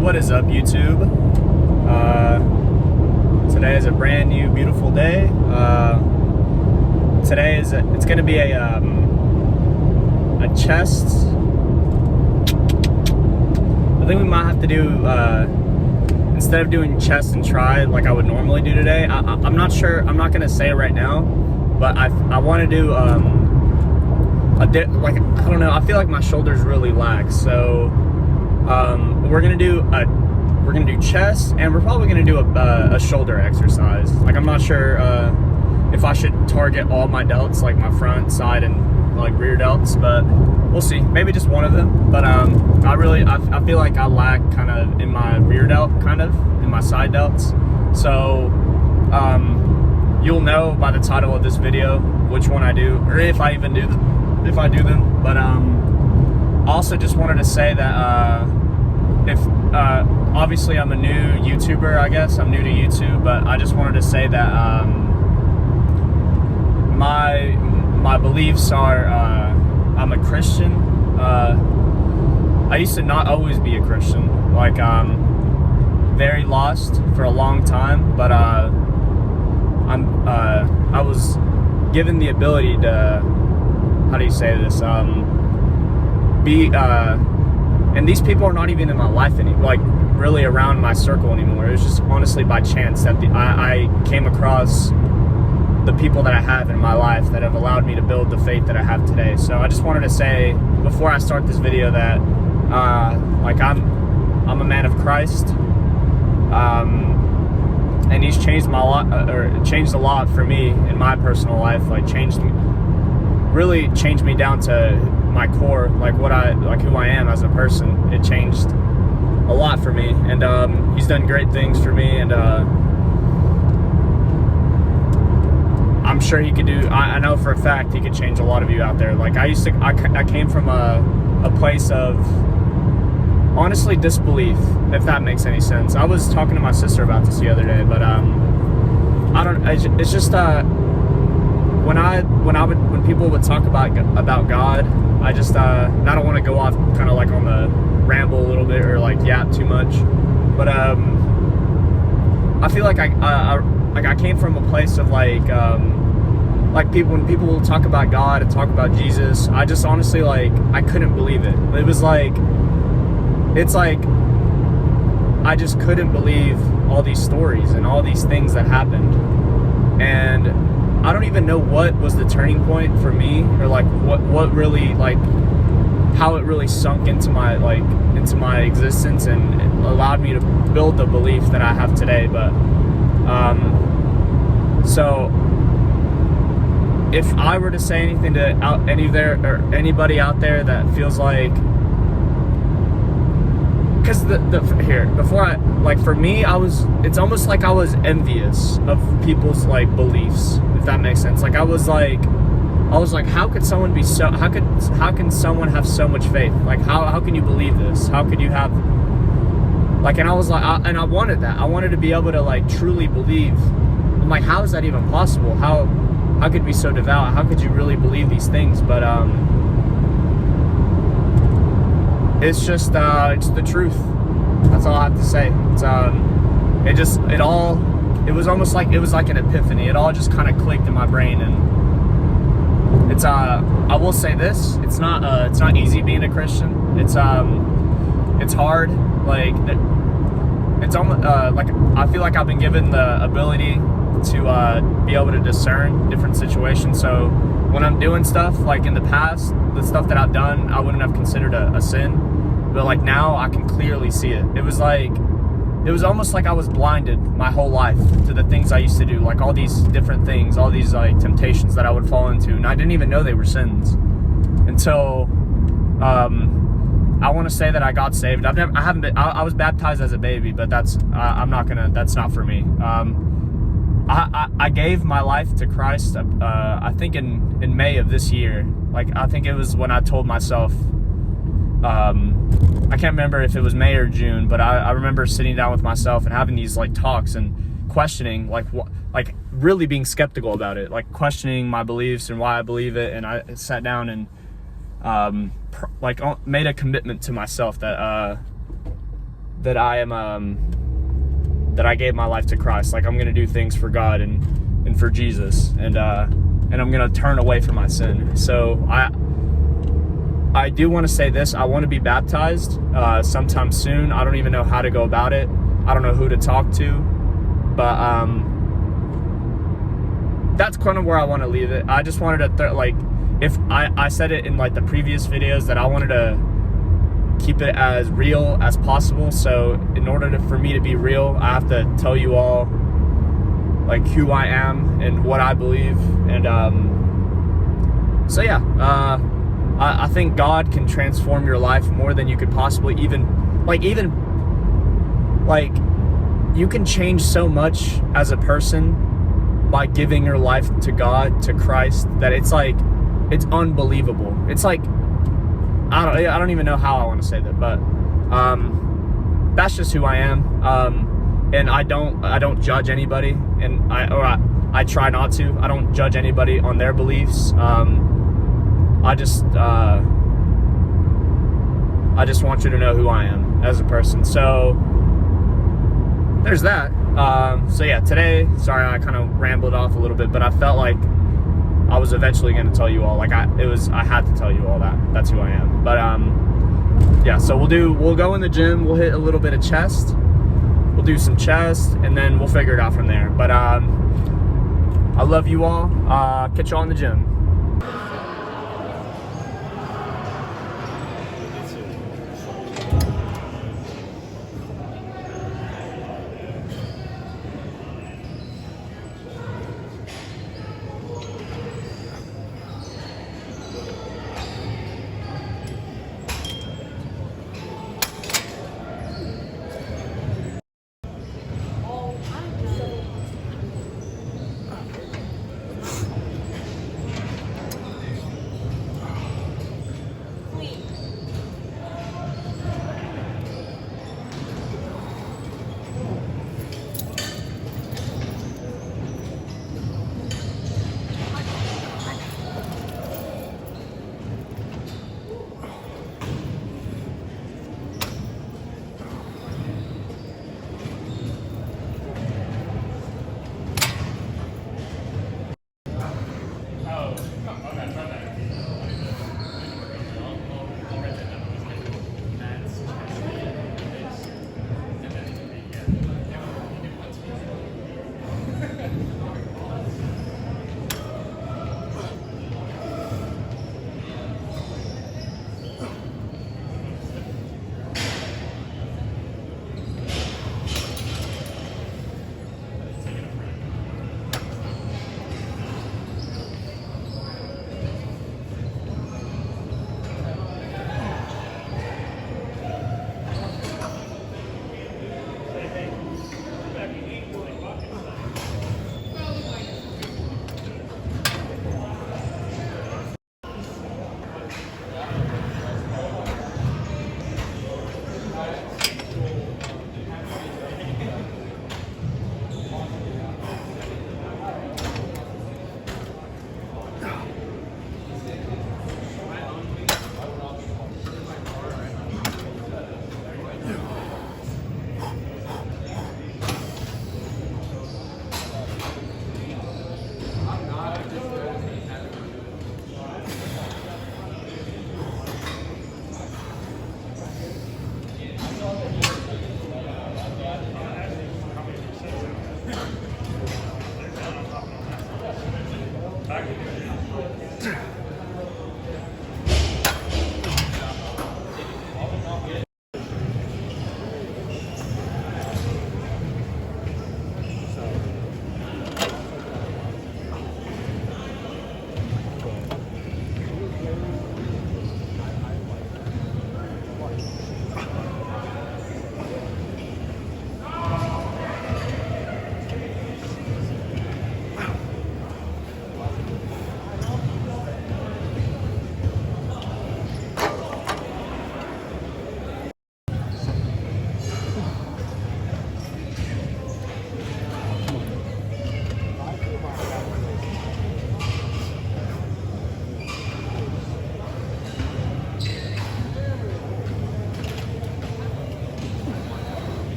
What is up, YouTube? Today is a brand new beautiful day. It's gonna be a chest. I think we might have to do instead of doing chest and try like I would normally do today. I'm not sure. I'm not gonna say it right now, but I want to do I don't know. I feel like my shoulders really lax, so we're gonna do chest, and we're probably gonna do a shoulder exercise. Like, I'm not sure if I should target all my delts, like my front, side, and like rear delts, but we'll see. Maybe just one of them. But I feel like I lack kind of in my rear delt, kind of in my side delts. So you'll know by the title of this video which one I do, or if I even do if I do them. But also just wanted to say that obviously I'm a new YouTuber, I guess. I'm new to YouTube, but I just wanted to say that my beliefs are I'm a Christian. I used to not always be a Christian. Like, very lost for a long time, but I was given the ability to, how do you say this, and these people are not even in my life anymore, like really around my circle anymore. It was just honestly by chance that I came across the people that I have in my life that have allowed me to build the faith that I have today. So I just wanted to say before I start this video that like I'm a man of Christ, and he's changed changed a lot for me in my personal life. Like, really changed me down to my core, like who I am as a person. It changed a lot for me, and he's done great things for me, and I'm sure he could do. I know for a fact he could change a lot of you out there. Like, I came from a place of honestly disbelief, if that makes any sense. I was talking to my sister about this the other day, but it's just when people would talk about God, I just I don't want to go off kind of like on the ramble a little bit or like yap too much, but I feel like I came from a place of like people, when people will talk about God and talk about Jesus, I just honestly, like, I couldn't believe it. It was like, it's like I just couldn't believe all these stories and all these things that happened, and I don't even know what was the turning point for me, or like what really, like, how it really sunk into my existence and allowed me to build the belief that I have today. But so if I were to say anything to anybody out there that feels like, because for me, it's almost like I was envious of people's like beliefs, if that makes sense. Like, I was like, how can someone have so much faith? Like, how can you believe this? How could you have, like, and I was like, and I wanted that. I wanted to be able to like truly believe. I'm like, how is that even possible? How could you be so devout? How could you really believe these things? But it's just it's the truth. That's all I have to say. It's it was almost like, it was like an epiphany. It all just kind of clicked in my brain, and it's I will say this: it's not easy being a Christian. It's hard. Like, it's almost like I feel like I've been given the ability to be able to discern different situations. So when I'm doing stuff, like in the past, the stuff that I've done, I wouldn't have considered a sin, but like now I can clearly see it. It was almost like I was blinded my whole life to the things I used to do, like all these different things, all these like temptations that I would fall into, and I didn't even know they were sins until I want to say that I got saved. I was baptized as a baby, but that's not for me. I gave my life to Christ, I think in May of this year. Like, I think it was when I told myself, I can't remember if it was May or June, but I remember sitting down with myself and having these like talks and questioning, like really being skeptical about it, like questioning my beliefs and why I believe it. And I sat down and made a commitment to myself that that I am that I gave my life to Christ. Like, I'm gonna do things for God and for Jesus, and I'm gonna turn away from my sin. So I do want to say this. I want to be baptized sometime soon. I don't even know how to go about it. I don't know who to talk to, but that's kind of where I want to leave it. I just wanted to like, if I said it in like the previous videos that I wanted to keep it as real as possible. So in order for me to be real, I have to tell you all like who I am and what I believe. And so yeah, I think God can transform your life more than you could possibly even you can change so much as a person by giving your life to God, to Christ, that it's like, it's unbelievable. It's like, I don't even know how I want to say that, but that's just who I am. And I don't judge anybody, and I try not to. I don't judge anybody on their beliefs. I just want you to know who I am as a person. So there's that. So yeah, today, sorry I kind of rambled off a little bit, but I felt like I was eventually going to tell you all. Like I had to tell you all that. That's who I am. But yeah. So we'll go in the gym. We'll hit a little bit of chest. We'll do some chest, and then we'll figure it out from there. But I love you all. Catch y'all in the gym.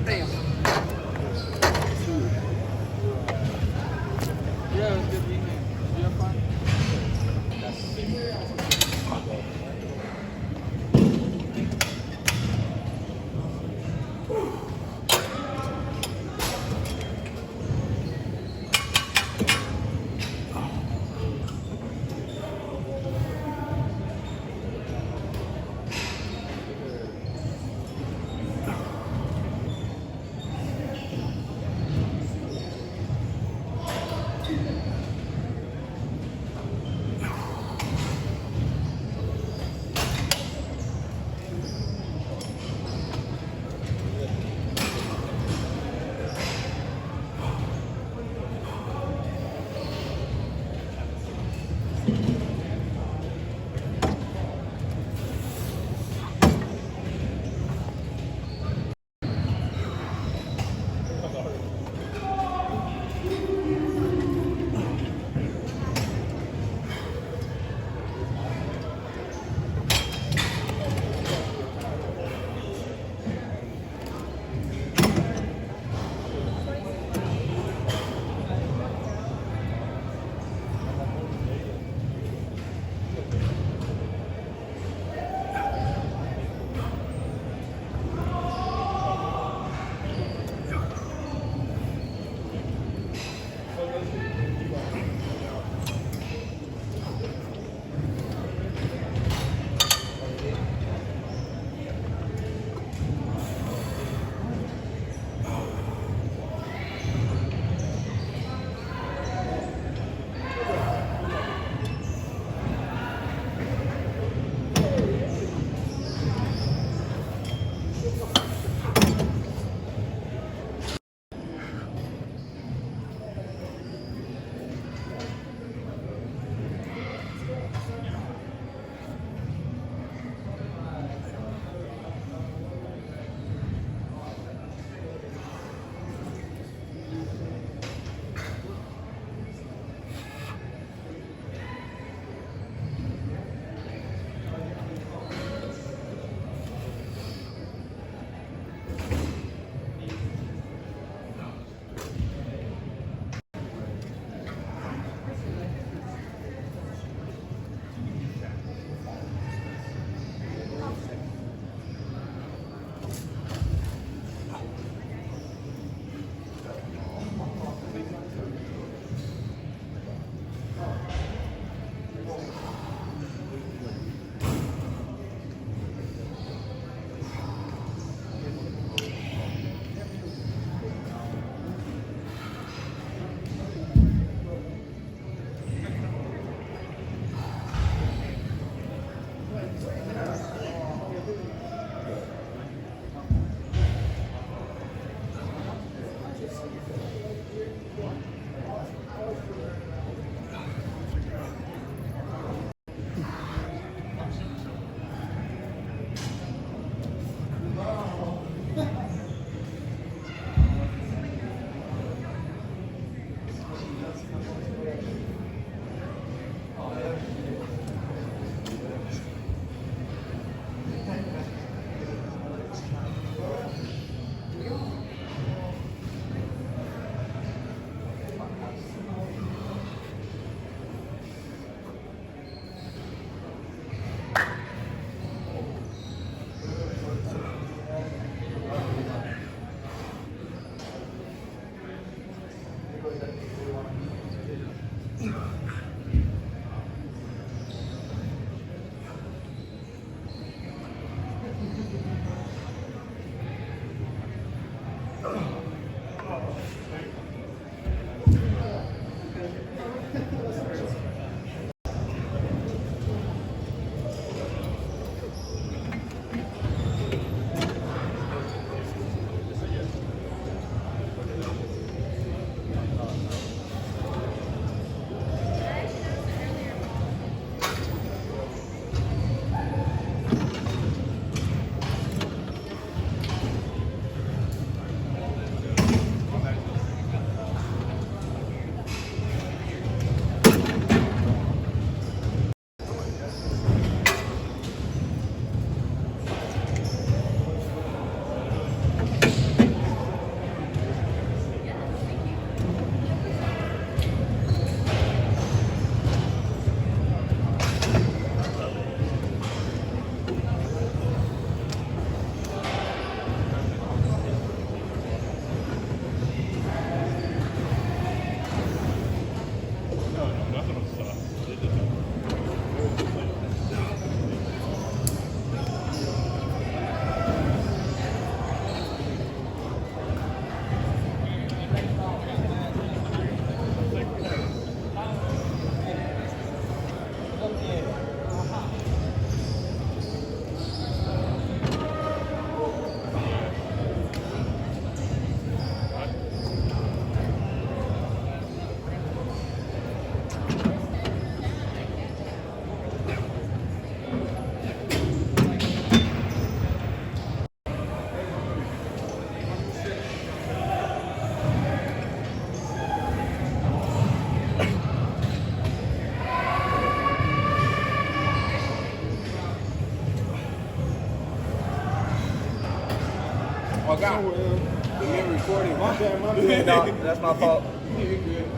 Damn. Yeah, it was good meeting you. Did you have fun? log out. The man recording. My bad, my No, bad. that's my fault. You're good.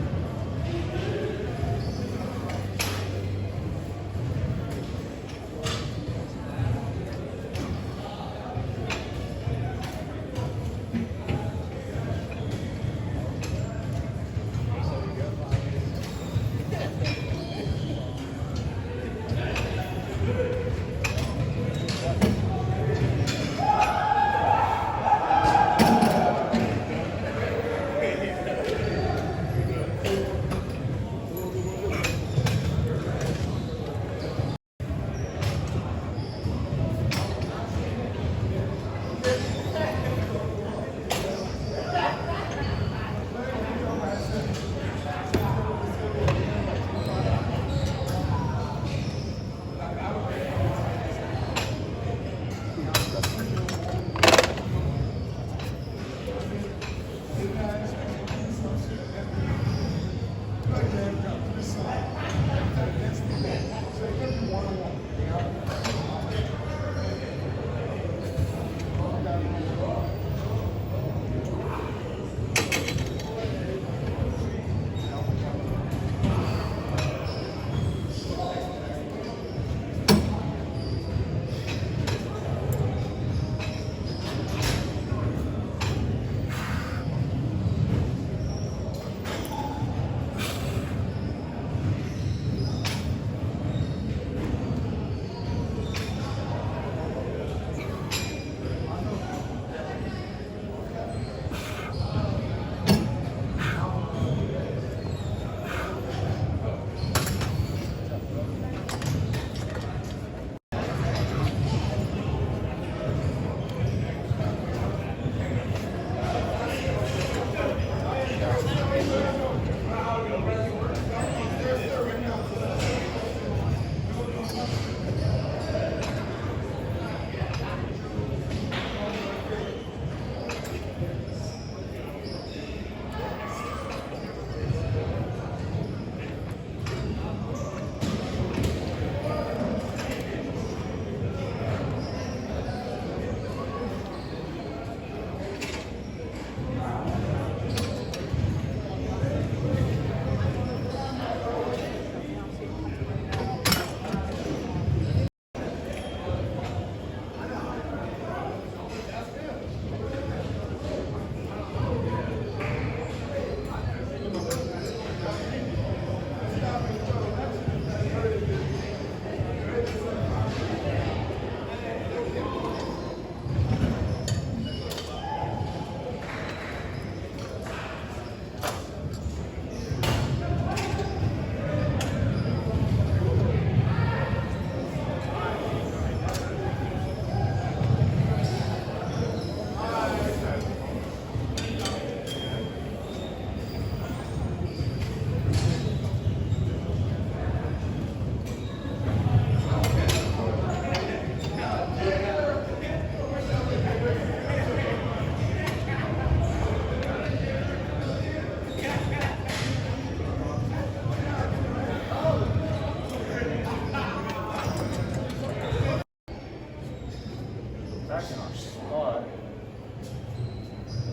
Back in our spot.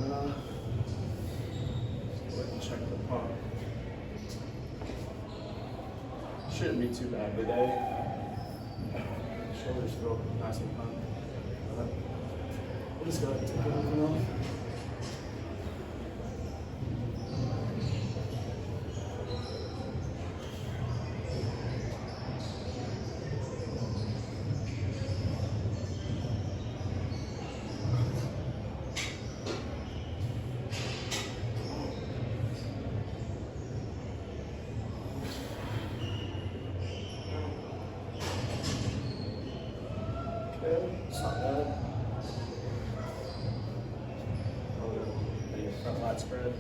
Go ahead and check the pump. Shouldn't be too bad today. Shoulders feel nice and pumped. We'll just go ahead and take everything off. It's not bad. Front light spread.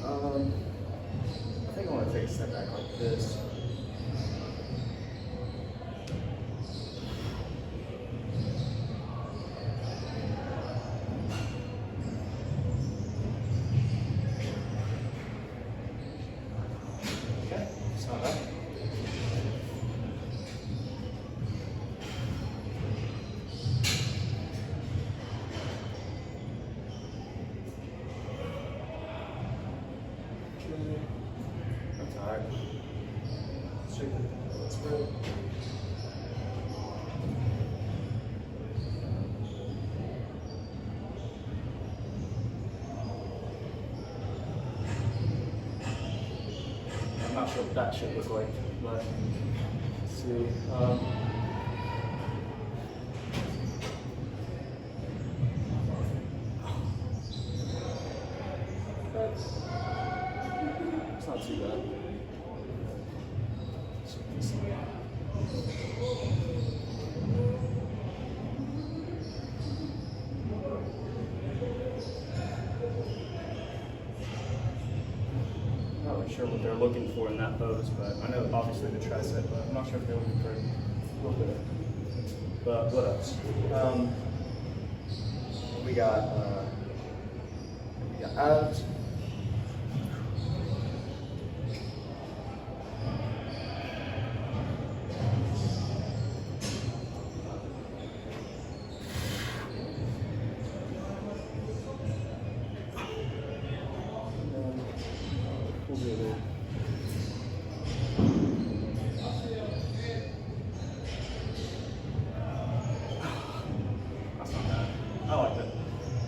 I think I want to take a step back like this. Okay, it's not bad. chicken. It's real. I'm not sure what that should look like, but let's see. It's not too bad. Not really sure what they're looking for in that pose, but I know obviously the tricep, but I'm not sure if they're looking for a little bit of. But what else? We got abs. That's not bad. I liked it.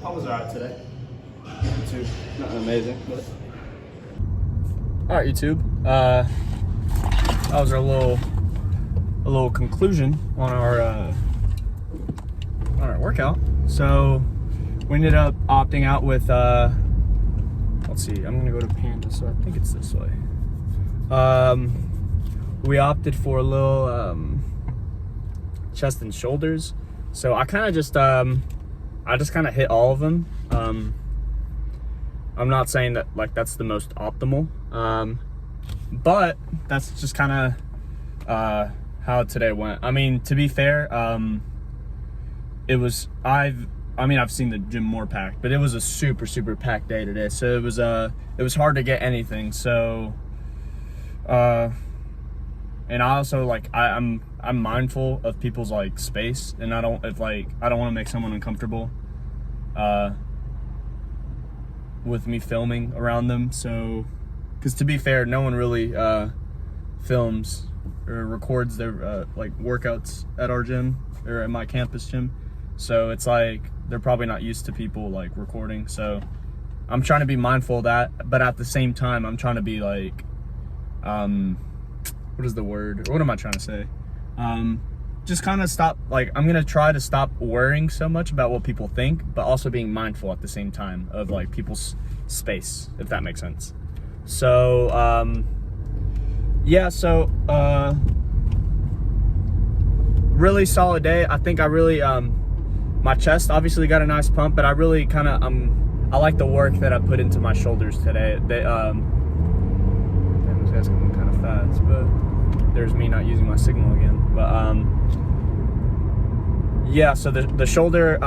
I was alright today. YouTube, nothing amazing, but. Alright, YouTube. That was our little conclusion on our workout. So we ended up opting out with let's see, I'm gonna go to Panda, so I think it's this way. We opted for a little chest and shoulders. So I kind of just I just kind of hit all of them. I'm not saying that like that's the most optimal, but that's just kind of how today went. I mean, to be fair, it was I've seen the gym more packed, but it was a super packed day today. So it was hard to get anything. So and I also like I'm mindful of people's like space, and I don't want to make someone uncomfortable with me filming around them. So because to be fair, no one really films or records their like workouts at our gym or at my campus gym. So it's like they're probably not used to people like recording. So I'm trying to be mindful of that, but at the same time I'm trying to be like what is the word? What am I trying to say? Just kind of stop, like, I'm gonna try to stop worrying so much about what people think, but also being mindful at the same time of like people's space, if that makes sense. So yeah, so really solid day. I think I really my chest obviously got a nice pump, but I really kind of I like the work that I put into my shoulders today. They this guy's going kind of fast, but there's me not using my signal again. But yeah, so the shoulder,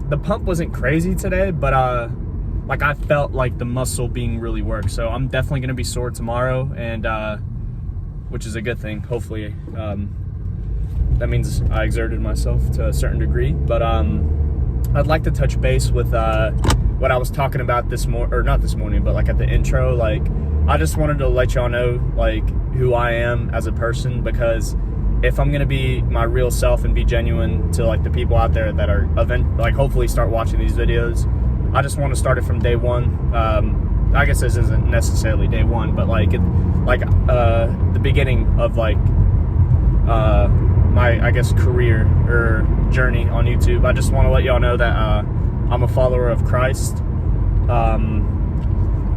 the pump wasn't crazy today, but like I felt like the muscle being really worked. So I'm definitely gonna be sore tomorrow, and which is a good thing. Hopefully, that means I exerted myself to a certain degree. But I'd like to touch base with what I was talking about not this morning, but like at the intro. Like I just wanted to let y'all know like who I am as a person, because if I'm gonna be my real self and be genuine to like the people out there that are like hopefully start watching these videos, I just want to start it from day one. I guess this isn't necessarily day one, but like the beginning of like my I guess career or journey on YouTube. I just want to let y'all know that I'm a follower of Christ.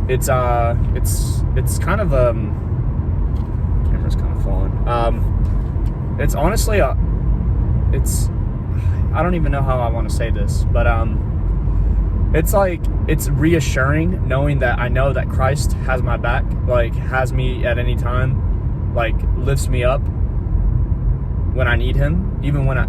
It's kind of camera's kind of falling. It's honestly it's I don't even know how I want to say this, but it's like it's reassuring knowing that I know that Christ has my back, like has me at any time, like lifts me up when I need him, even when I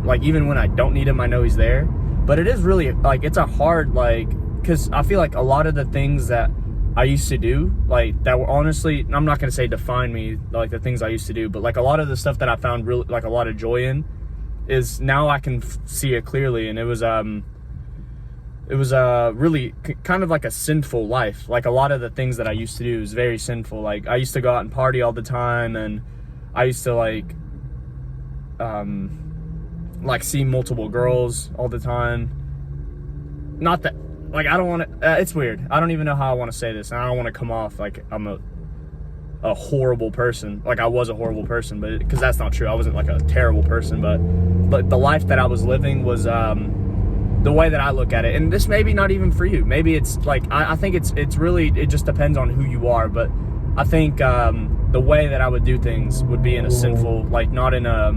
don't need him, I know he's there. But it is really like it's a hard like, because I feel like a lot of the things that I used to do, like that were honestly, I'm not gonna say define me, like the things I used to do, but like a lot of the stuff that I found really like a lot of joy in is now I can see it clearly. And it was really kind of like a sinful life. Like a lot of the things that I used to do was very sinful. Like I used to go out and party all the time, and I used to like see multiple girls all the time. Not that, like, I don't want to, it's weird. I don't even know how I want to say this, and I don't want to come off like I'm a horrible person. Like, I was a horrible person, but because that's not true. I wasn't like a terrible person, but the life that I was living was the way that I look at it. And this may be not even for you. Maybe it's like, I think it's really, it just depends on who you are. But I think the way that I would do things would be in a sinful, like, not in a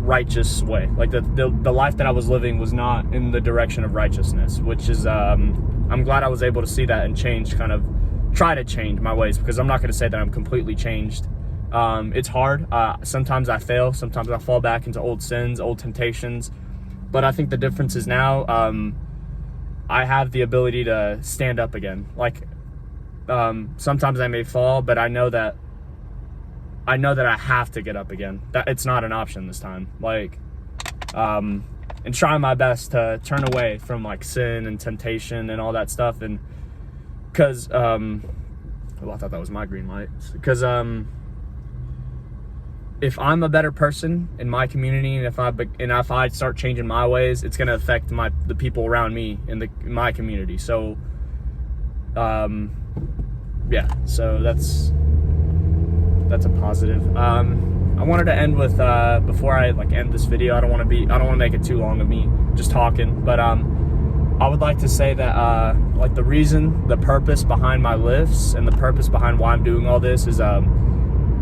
righteous way. Like the life that I was living was not in the direction of righteousness, which is I'm glad I was able to see that and try to change my ways, because I'm not going to say that I'm completely changed. It's hard. Sometimes I fail, sometimes I fall back into old sins, old temptations, but I think the difference is now I have the ability to stand up again. Like sometimes I may fall, but I know that I have to get up again. That it's not an option this time. Like, and trying my best to turn away from like sin and temptation and all that stuff. And because, I thought that was my green light. Because if I'm a better person in my community, and if I start changing my ways, it's gonna affect the people around me in my community. So, yeah. So that's a positive. I wanted to end with before I end this video, I don't want to make it too long of me just talking, but I would like to say that like the purpose behind my lifts and the purpose behind why I'm doing all this is I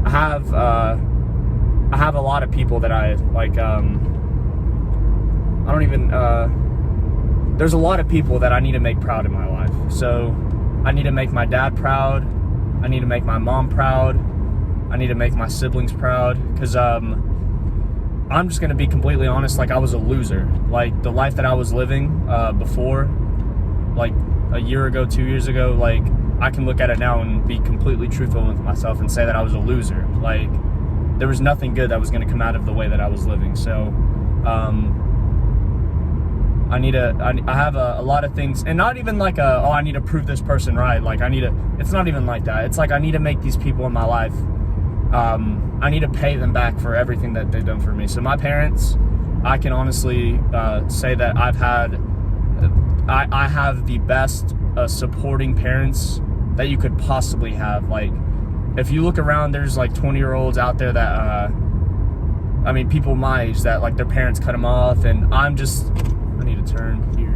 have a lot of people that I like. There's a lot of people that I need to make proud in my life. So I need to make my dad proud. I need to make my mom proud. I need to make my siblings proud, because I'm just gonna be completely honest. Like, I was a loser. Like, the life that I was living before, like a year ago, 2 years ago, like, I can look at it now and be completely truthful with myself and say that I was a loser. Like, there was nothing good that was gonna come out of the way that I was living. So I have a lot of things, and not even like I need to prove this person right. Like, it's not even like that. It's like, I need to make these people in my life, I need to pay them back for everything that they've done for me. So my parents, I can honestly say that I have the best supporting parents that you could possibly have. Like, if you look around, there's like 20-year-olds out there that, people my age that like their parents cut them off, and I need to turn here.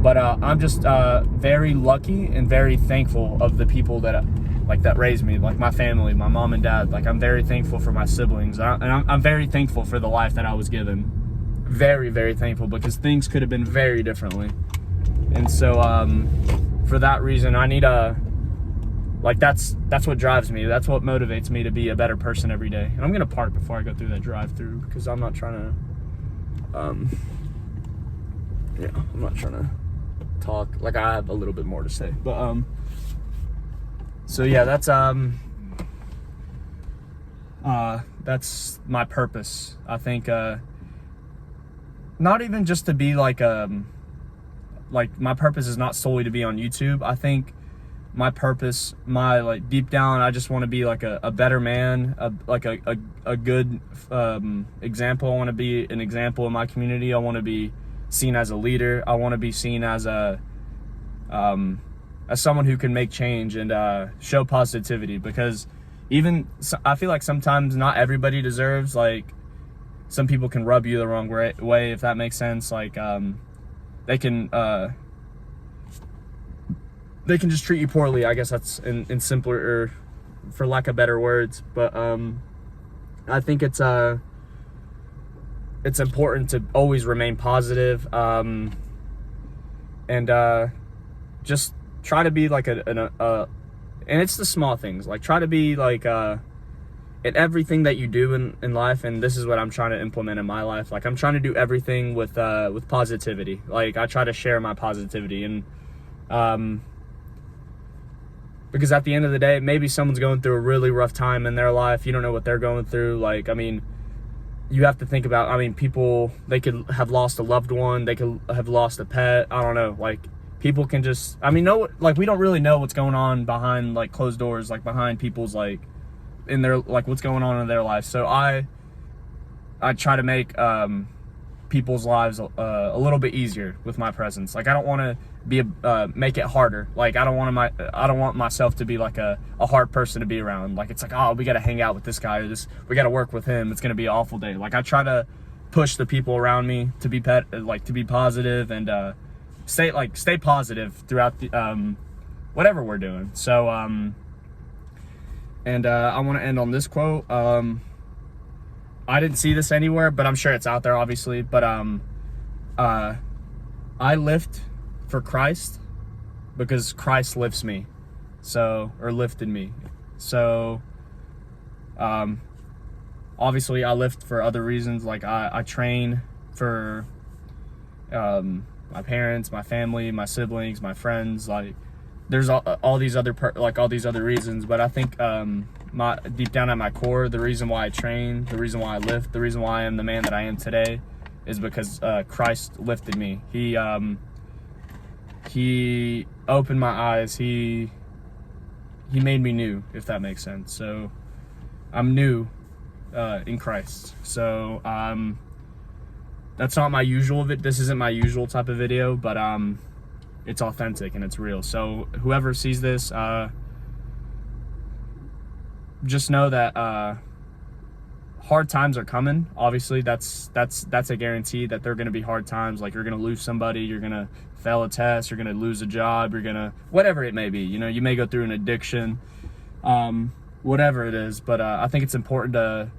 But I'm just very lucky and very thankful of the people that raised me, like my family, my mom and dad. Like, I'm very thankful for my siblings, and I'm very thankful for the life that I was given. Very, very thankful, because things could have been very differently. And so for that reason, I need that's what drives me. That's what motivates me to be a better person every day. And I'm gonna park before I go through that drive-through, because I'm not trying to talk. Like, I have a little bit more to say, but so yeah, that's my purpose. I think not even just to be like my purpose is not solely to be on YouTube. I think my purpose, deep down, I just want to be like a better man, a good example. I want to be an example in my community. I want to be seen as a leader. I want to be seen as someone who can make change and show positivity, because I feel like sometimes not everybody deserves, like, some people can rub you the wrong way, if that makes sense. Like, they can just treat you poorly. I guess that's in simpler, or for lack of better words. But I think it's important to always remain positive, and just try to be like and it's the small things. Like, try to be like in everything that you do in life. And this is what I'm trying to implement in my life. Like, I'm trying to do everything with positivity. Like, I try to share my positivity, and because at the end of the day, maybe someone's going through a really rough time in their life. You don't know what they're going through. Like, you have to think about, people, they could have lost a loved one, they could have lost a pet. I don't know. Like, people can just, we don't really know what's going on behind, like, closed doors, like, behind people's, like, in their, like, what's going on in their life. So I try to make people's lives a little bit easier with my presence. Like, I don't want to make it harder. Like, I don't want myself to be like a hard person to be around. Like, it's like, oh, we got to hang out with this guy, or we got to work with him. It's gonna be an awful day. Like, I try to push the people around me to be positive and stay positive throughout the whatever we're doing. So and I want to end on this quote. I didn't see this anywhere, but I'm sure it's out there, obviously. But I lift for Christ because Christ lifts me, or lifted me. So obviously I lift for other reasons. Like, I train for my parents, my family, my siblings, my friends. Like, there's all these other reasons, but I think deep down at my core, the reason why I train, the reason why I lift, the reason why I am the man that I am today is because Christ lifted me. He opened my eyes. He made me new, if that makes sense. So I'm new in Christ. So that's not my usual this isn't my usual type of video, but it's authentic and it's real. So whoever sees this, just know that hard times are coming. Obviously, that's a guarantee that they're going to be hard times. Like, you're going to lose somebody, you're going to fail a test, you're going to lose a job, you're going to, whatever it may be. You know, you may go through an addiction, whatever it is. But I think it's important to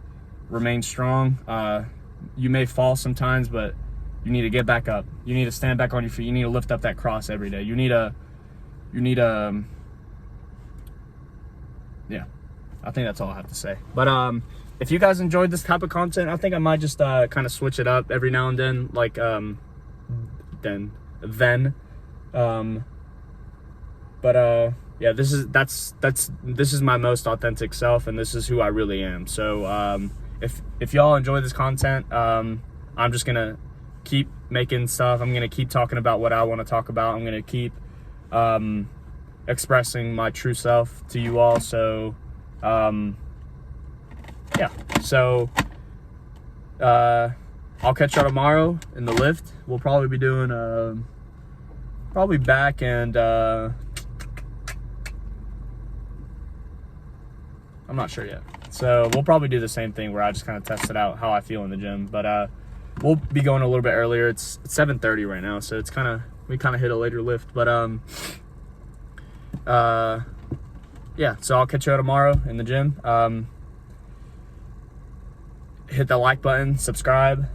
remain strong. You may fall sometimes, but you need to get back up. You need to stand back on your feet. You need to lift up that cross every day. Yeah, I think that's all I have to say. But if you guys enjoyed this type of content, I think I might just kind of switch it up every now and then. Like, yeah, this is my most authentic self, and this is who I really am. So if y'all enjoy this content, I'm just gonna keep making stuff. I'm gonna keep talking about what I want to talk about. I'm gonna keep expressing my true self to you all. So yeah, so I'll catch y'all tomorrow in the lift. We'll probably be doing probably back and I'm not sure yet. So we'll probably do the same thing where I just kind of test it out how I feel in the gym. But we'll be going a little bit earlier. It's 7:30 right now, so we kind of hit a later lift. But yeah, so I'll catch you out tomorrow in the gym. Hit the like button, subscribe,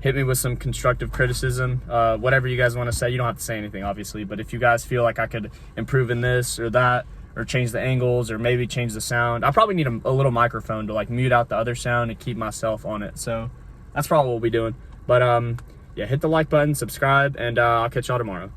hit me with some constructive criticism, whatever you guys want to say. You don't have to say anything, obviously, but if you guys feel like I could improve in this or that, or change the angles, or maybe change the sound, I probably need a little microphone to like mute out the other sound and keep myself on it. So that's probably what we'll be doing. But yeah, hit the like button, subscribe, and I'll catch y'all tomorrow.